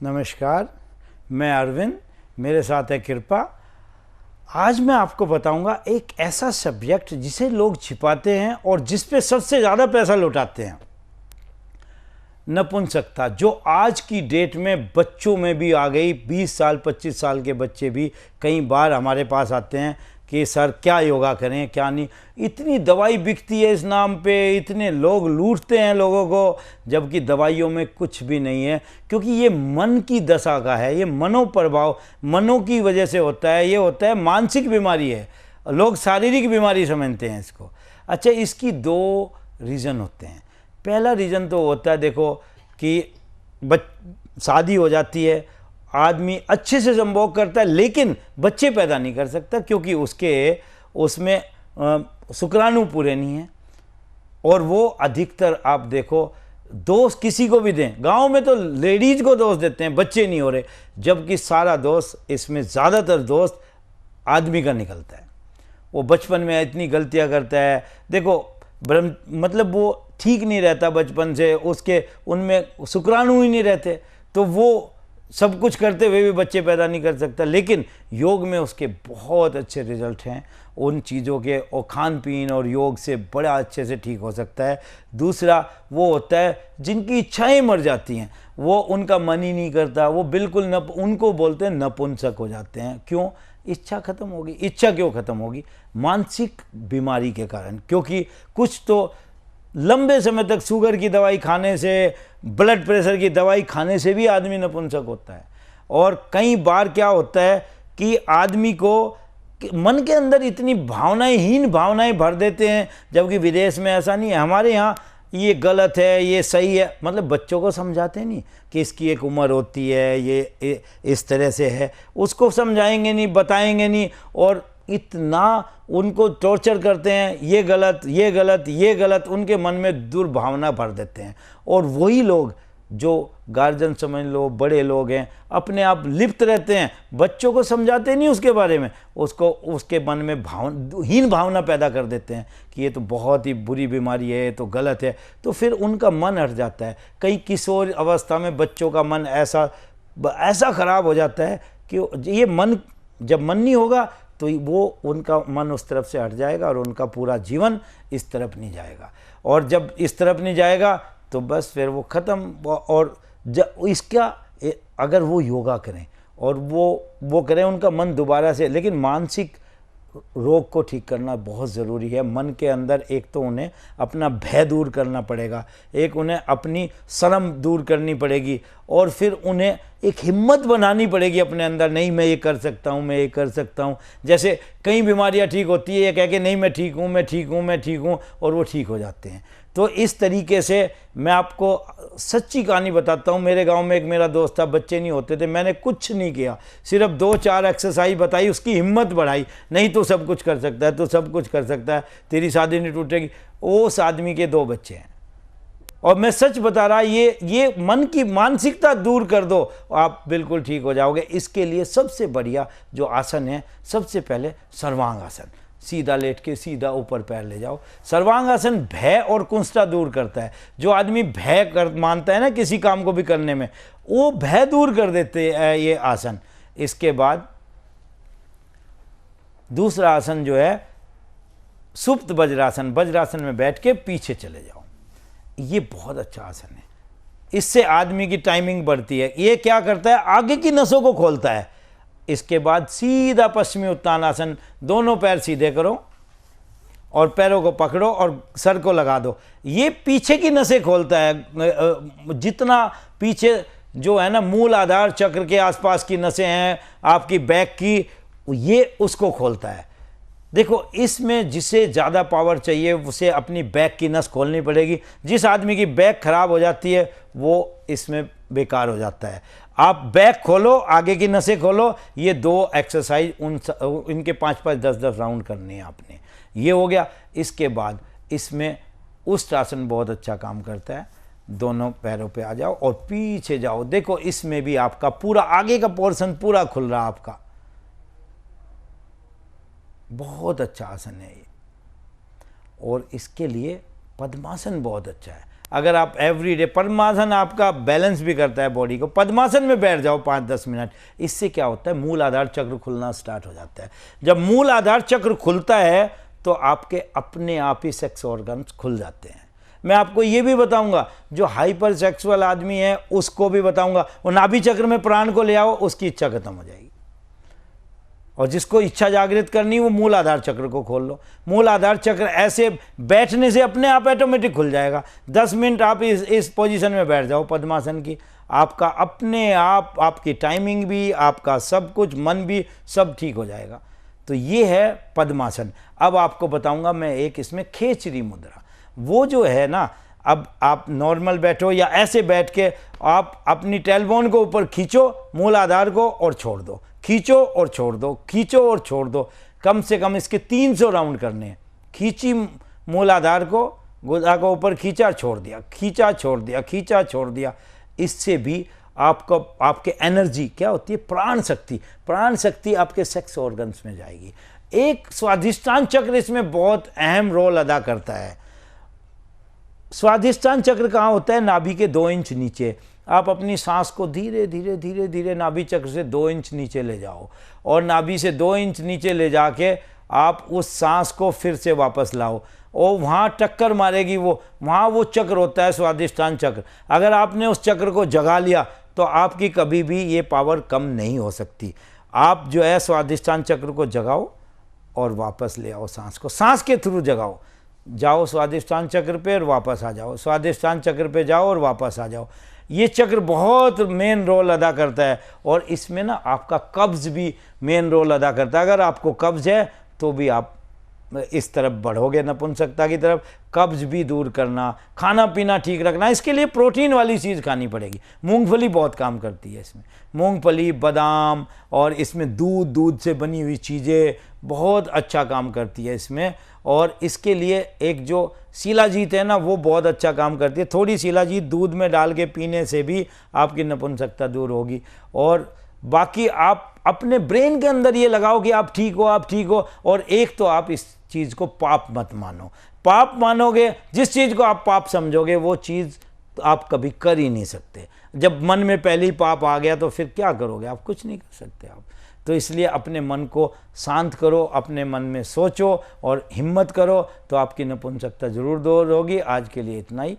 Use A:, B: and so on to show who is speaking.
A: नमस्कार, मैं अरविंद, मेरे साथ है कृपा। आज मैं आपको बताऊंगा एक ऐसा सब्जेक्ट जिसे लोग छिपाते हैं और जिस पे सबसे ज़्यादा पैसा लुटाते हैं, नपुंसकता, जो आज की डेट में बच्चों में भी आ गई। 20 साल 25 साल के बच्चे भी कई बार हमारे पास आते हैं कि सर क्या योगा करें क्या नहीं। इतनी दवाई बिकती है इस नाम पे, इतने लोग लूटते हैं लोगों को, जबकि दवाइयों में कुछ भी नहीं है, क्योंकि ये मन की दशा का है, ये मनोप्रभाव, मनों की वजह से होता है। ये होता है मानसिक बीमारी है, लोग शारीरिक बीमारी समझते हैं इसको। अच्छा, इसकी दो रीज़न होते हैं। पहला रीज़न तो होता है, देखो कि शादी हो जाती है, आदमी अच्छे से संभोग करता है लेकिन बच्चे पैदा नहीं कर सकता, क्योंकि उसमें शुक्राणु पूरे नहीं हैं। और वो अधिकतर आप देखो, दोष किसी को भी दें, गांव में तो लेडीज को दोष देते हैं, बच्चे नहीं हो रहे, जबकि सारा दोष इसमें ज़्यादातर दोष आदमी का निकलता है। वो बचपन में इतनी गलतियां करता है, देखो मतलब वो ठीक नहीं रहता बचपन से, उसके उनमें शुक्राणु ही नहीं रहते, तो वो सब कुछ करते हुए भी बच्चे पैदा नहीं कर सकता। लेकिन योग में उसके बहुत अच्छे रिजल्ट हैं उन चीज़ों के, और खान पीन और योग से बड़ा अच्छे से ठीक हो सकता है। दूसरा वो होता है जिनकी इच्छाएं मर जाती हैं, वो उनका मन ही नहीं करता, वो बिल्कुल उनको बोलते हैं नपुंसक हो जाते हैं। क्यों? इच्छा खत्म होगी। इच्छा क्यों खत्म होगी? मानसिक बीमारी के कारण। क्योंकि कुछ तो लंबे समय तक शुगर की दवाई खाने से, ब्लड प्रेशर की दवाई खाने से भी आदमी नपुंसक होता है। और कई बार क्या होता है कि आदमी को मन के अंदर इतनी हीन भावनाएं भर देते हैं, जबकि विदेश में ऐसा नहीं है। हमारे यहाँ ये गलत है, ये सही है, मतलब बच्चों को समझाते नहीं कि इसकी एक उम्र होती है, ये इस तरह से है, उसको समझाएंगे नहीं, बताएंगे नहीं, और इतना उनको टॉर्चर करते हैं, ये गलत ये गलत ये गलत, उनके मन में दुर्भावना भर देते हैं। और वही लोग जो गार्जियन समझ लो, बड़े लोग हैं, अपने आप लिप्त रहते हैं, बच्चों को समझाते नहीं उसके बारे में, उसको उसके मन में हीन भावना पैदा कर देते हैं कि ये तो बहुत ही बुरी बीमारी है, ये तो गलत है। तो फिर उनका मन हट जाता है। कई किशोर अवस्था में बच्चों का मन ऐसा खराब हो जाता है कि ये मन, जब मन नहीं होगा तो वो उनका मन उस तरफ से हट जाएगा और उनका पूरा जीवन इस तरफ नहीं जाएगा। और जब इस तरफ नहीं जाएगा तो बस फिर वो ख़त्म। और इसका अगर वो योगा करें और वो करें, उनका मन दोबारा से, लेकिन मानसिक रोग को ठीक करना बहुत ज़रूरी है। मन के अंदर एक तो उन्हें अपना भय दूर करना पड़ेगा, एक उन्हें अपनी शर्म दूर करनी पड़ेगी, और फिर उन्हें एक हिम्मत बनानी पड़ेगी अपने अंदर, नहीं मैं ये कर सकता हूँ, मैं ये कर सकता हूँ। जैसे कई बीमारियाँ ठीक होती है, ये कह के नहीं मैं ठीक हूँ, मैं ठीक हूँ, मैं ठीक हूँ, और वो ठीक हो जाते हैं। तो इस तरीके से मैं आपको सच्ची कहानी बताता हूँ। मेरे गांव में एक मेरा दोस्त था, बच्चे नहीं होते थे, मैंने कुछ नहीं किया, सिर्फ 2-4 एक्सरसाइज बताई, उसकी हिम्मत बढ़ाई, नहीं तो सब कुछ कर सकता है, तो सब कुछ कर सकता है, तेरी शादी नहीं टूटेगी। उस आदमी के 2 बच्चे हैं, और मैं सच बता रहा, ये मन की मानसिकता दूर कर दो, आप बिल्कुल ठीक हो जाओगे। इसके लिए सबसे बढ़िया जो आसन है, सबसे पहले सर्वांग आसन, सीधा लेट के सीधा ऊपर पैर ले जाओ। सर्वांग आसन भय और कुंठा दूर करता है। जो आदमी मानता है ना किसी काम को भी करने में, वो भय दूर कर देते हैं ये आसन। इसके बाद दूसरा आसन जो है सुप्त वज्रासन, वज्रासन में बैठ के पीछे चले जाओ, ये बहुत अच्छा आसन है। इससे आदमी की टाइमिंग बढ़ती है। ये क्या करता है? आगे की नसों को खोलता है। इसके बाद सीधा पश्चिमी उत्तानासन, दोनों पैर सीधे करो और पैरों को पकड़ो और सर को लगा दो। ये पीछे की नसें खोलता है। जितना पीछे जो है ना, मूल आधार चक्र के आसपास की नसें हैं आपकी बैक की, ये उसको खोलता है। देखो, इसमें जिसे ज़्यादा पावर चाहिए उसे अपनी बैक की नस खोलनी पड़ेगी। जिस आदमी की बैक खराब हो जाती है वो इसमें बेकार हो जाता है। आप बैक खोलो, आगे की नसें खोलो। ये 2 एक्सरसाइज इनके 5-5, 10-10 राउंड करने हैं आपने। ये हो गया। इसके बाद इसमें उष्ट्रासन बहुत अच्छा काम करता है। दोनों पैरों पे आ जाओ और पीछे जाओ। देखो, इसमें भी आपका पूरा आगे का पोर्शन पूरा खुल रहा आपका। बहुत अच्छा आसन है ये। और इसके लिए पद्मासन बहुत अच्छा है। अगर आप एवरीडे, पद्मासन आपका बैलेंस भी करता है बॉडी को। पद्मासन में बैठ जाओ 5-10 मिनट, इससे क्या होता है, मूल आधार चक्र खुलना स्टार्ट हो जाता है। जब मूल आधार चक्र खुलता है तो आपके अपने आप ही सेक्स ऑर्गन्स खुल जाते हैं। मैं आपको ये भी बताऊंगा, जो हाइपर सेक्सुअल आदमी है उसको भी बताऊंगा, वो नाभि चक्र में प्राण को ले आओ, उसकी इच्छा खत्म हो जाएगी। और जिसको इच्छा जागृत करनी, वो मूल आधार चक्र को खोल लो। मूल आधार चक्र ऐसे बैठने से अपने आप ऑटोमेटिक खुल जाएगा। 10 मिनट आप इस पोजीशन में बैठ जाओ पद्मासन की, आपका अपने आप, आपकी टाइमिंग भी, आपका सब कुछ, मन भी, सब ठीक हो जाएगा। तो ये है पद्मासन। अब आपको बताऊंगा मैं एक इसमें खेचरी मुद्रा। वो जो है ना, अब आप नॉर्मल बैठो या ऐसे बैठ के आप अपनी टेलबोन को ऊपर खींचो, मूल आधार को, और छोड़ दो, खींचो और छोड़ दो, खींचो और छोड़ दो। कम से कम इसके 300 राउंड करने हैं। खींची मूल आधार को, गुदा को ऊपर खींचा, छोड़ दिया, खींचा, छोड़ दिया, खींचा, छोड़ दिया। इससे भी आपको, आपके एनर्जी क्या होती है, प्राण शक्ति, प्राण शक्ति आपके सेक्स ऑर्गन्स में जाएगी। एक स्वाधिष्ठान चक्र इसमें बहुत अहम रोल अदा करता है। स्वाधिष्ठान चक्र कहाँ होता है, नाभि के 2 इंच नीचे। आप अपनी सांस को धीरे धीरे धीरे धीरे नाभि चक्र से 2 इंच नीचे ले जाओ, और नाभि से 2 इंच नीचे ले जाके आप उस सांस को फिर से वापस लाओ, और वहाँ टक्कर मारेगी वो, वहाँ वो चक्र होता है स्वाधिष्ठान चक्र। अगर आपने उस चक्र को जगा लिया तो आपकी कभी भी ये पावर कम नहीं हो सकती। आप जो है स्वाधिष्ठान चक्र को जगाओ और वापस ले आओ सांस को, सांस के थ्रू जगाओ। जाओ स्वाधिष्ठान चक्र पे और वापस आ जाओ, स्वाधिष्ठान चक्र पे जाओ और वापस आ जाओ। ये चक्र बहुत मेन रोल अदा करता है, और इसमें ना आपका कब्ज भी मेन रोल अदा करता है। अगर आपको कब्ज है तो भी आप इस तरफ बढ़ोगे, नपुंसकता की तरफ। कब्ज भी दूर करना, खाना पीना ठीक रखना, इसके लिए प्रोटीन वाली चीज़ खानी पड़ेगी। मूंगफली बहुत काम करती है इसमें, मूंगफली, बादाम, और इसमें दूध से बनी हुई चीज़ें बहुत अच्छा काम करती है इसमें। और इसके लिए एक जो शिलाजीत है ना, वो बहुत अच्छा काम करती है। थोड़ी शिलाजीत दूध में डाल के पीने से भी आपकी नपुंसकता दूर होगी। और बाकी आप अपने ब्रेन के अंदर ये लगाओ कि आप ठीक हो, आप ठीक हो। और एक तो आप इस चीज़ को पाप मत मानो। पाप मानोगे, जिस चीज़ को आप पाप समझोगे, वो चीज़ तो आप कभी कर ही नहीं सकते। जब मन में पहले ही पाप आ गया तो फिर क्या करोगे, आप कुछ नहीं कर सकते आप। तो इसलिए अपने मन को शांत करो, अपने मन में सोचो और हिम्मत करो, तो आपकी नपुंसकता जरूर दूर होगी। आज के लिए इतना ही।